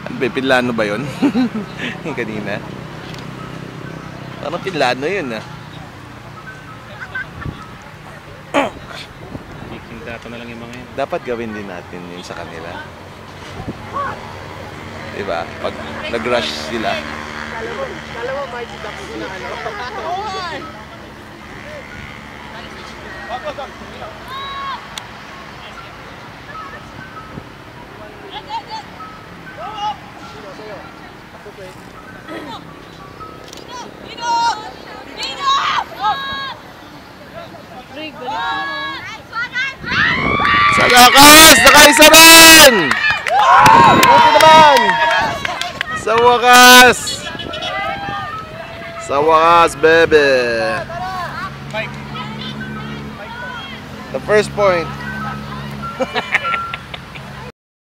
Ano ba, Pinlano ba yun? Yung kanina. Parang Pinlano yun ah. Data na lang yung mga yun. Dapat gawin din natin yun sa kanila. Diba? Pag nag-rush sila. Kala mo, may kita po na ano. Sa lakas! Nakaisa man! Buti naman! Sa wakas! Sa wakas, bebe! The first point.